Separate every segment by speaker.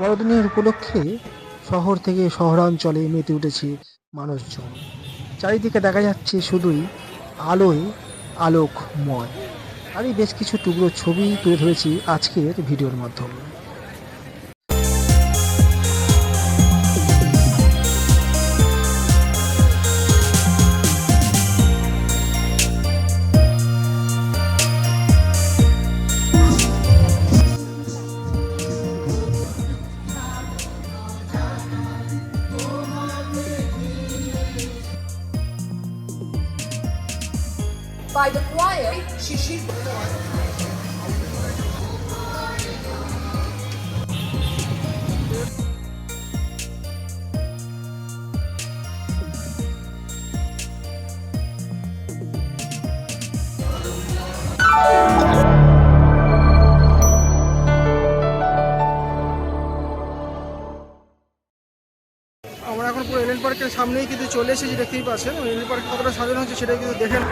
Speaker 1: বড়দিনের উপলক্ষে শহর থেকে শহরাঞ্চলে মেতে উঠেছে মানুষজন। চারিদিকে দেখা যাচ্ছে শুধুই আলোয় আলোকময়। তারই বেশ কিছু টুকরো ছবি তুলে ধরেছি আজকের ভিডিওর মাধ্যমে।
Speaker 2: By the choir, Shishir.
Speaker 3: আমরা এখন পুরো এলেন পার্কের সামনেই কিন্তু চলে এসেছি, দেখতেই পাচ্ছেন এলেন পার্ক কতটা সাজানো হচ্ছে সেটাই কিন্তু দেখেন।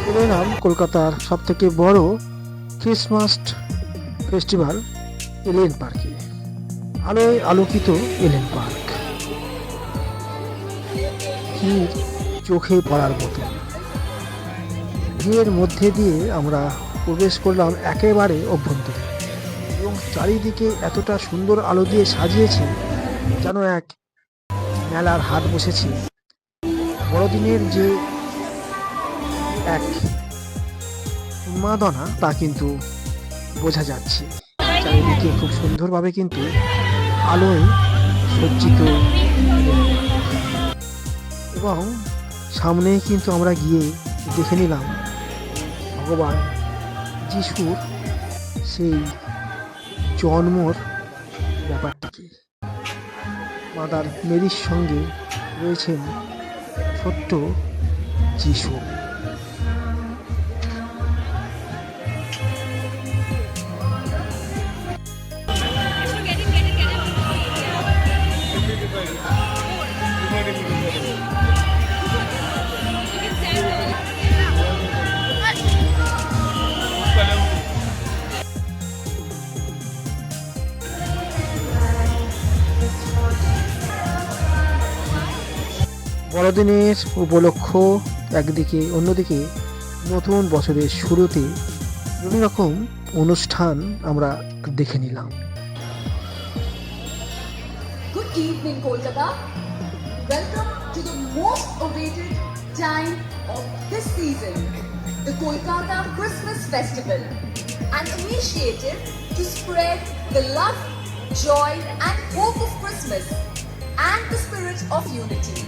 Speaker 1: চলে এলাম কলকাতার সব থেকে বড় ক্রিসমাস ফেস্টিভ্যাল এলেন পার্কে। আলোয় আলোকিত এলেন পার্ক, ভিড় চোখে পড়ার মতো। ভিড়ের মধ্যে দিয়ে আমরা প্রবেশ করলাম একেবারে অভ্যন্তরে, এবং চারিদিকে এতটা সুন্দর আলো দিয়ে সাজিয়েছে যেন এক মেলার হাট বসেছে। বড়দিনের যে এক উন্মাদনা তা কিন্তু বোঝা যাচ্ছে। চারিদিকে খুব সুন্দরভাবে কিন্তু আলোয় সজ্জিত, এবং সামনেই কিন্তু আমরা গিয়ে দেখে নিলাম ভগবান যিশুর সেই জন্মর ব্যাপারটাকে। মাদার মেরির সঙ্গে রয়েছেন ছোট্ট যিশু। বড়দিনের উপলক্ষ একদিকে, অন্যদিকে নতুন বছরের শুরুতে বিভিন্ন রকম অনুষ্ঠান আমরা দেখে নিলাম।
Speaker 2: Good evening, Kolkata. Welcome to the most awaited time of this season, the Kolkata Christmas Festival, an initiative to spread the love, joy, and hope of Christmas and the spirit of unity.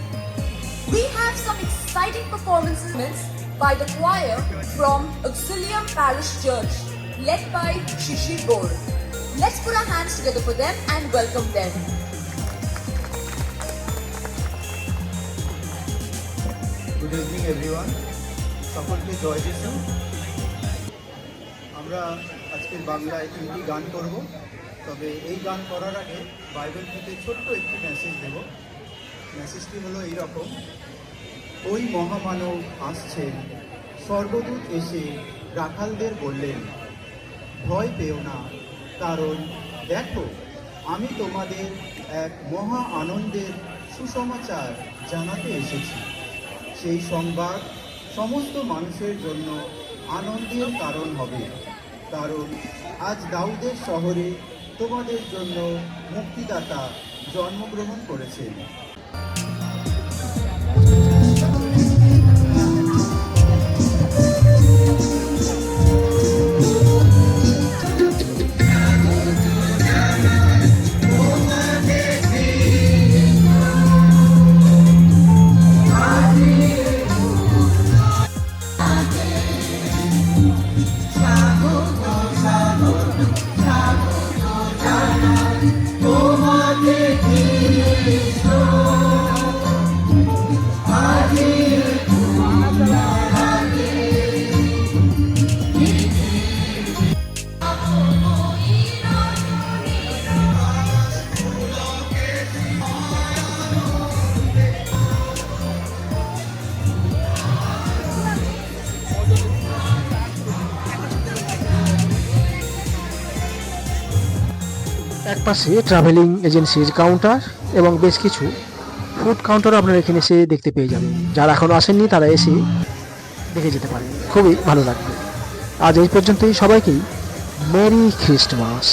Speaker 2: We have some exciting performances by the choir from Auxilium Parish Church, led by Shishir Gaur. Let's put our hands together for them and welcome them.
Speaker 4: Good evening everyone, সকলকে জয় যিশু। আমরা আজকের বাংলায় 3টি গান করব, তবে এই গান করার আগে বাইবেল থেকে ছোট্ট একটি মেসেজ দেব। মেসেজটি হলো এইরকম: ওই মহামানব আসছেন, স্বর্গদূত এসে রাখালদের বললেন, ভয় পেও না, কারণ দেখো আমি তোমাদের এক মহা আনন্দের সুসমাচার জানাতে এসেছি। সেই সংবাদ সমস্ত মানুষের জন্য আনন্দের কারণ হবে, কারণ আজ দাউদের শহরে তোমাদের জন্য মুক্তিদাতা জন্মগ্রহণ করেছেন। তোমাকে
Speaker 1: একপাশে ট্রাভেলিং এজেন্সির কাউন্টার এবং বেশ কিছু ফুড কাউন্টারও আপনারা এখানে এসে দেখতে পেয়ে যাবেন। যারা এখনও আসেননি তারা এসে দেখে যেতে পারেন, খুবই ভালো লাগবে। আজ এই পর্যন্তই, সবাইকেই মেরি খ্রিস্টমাস।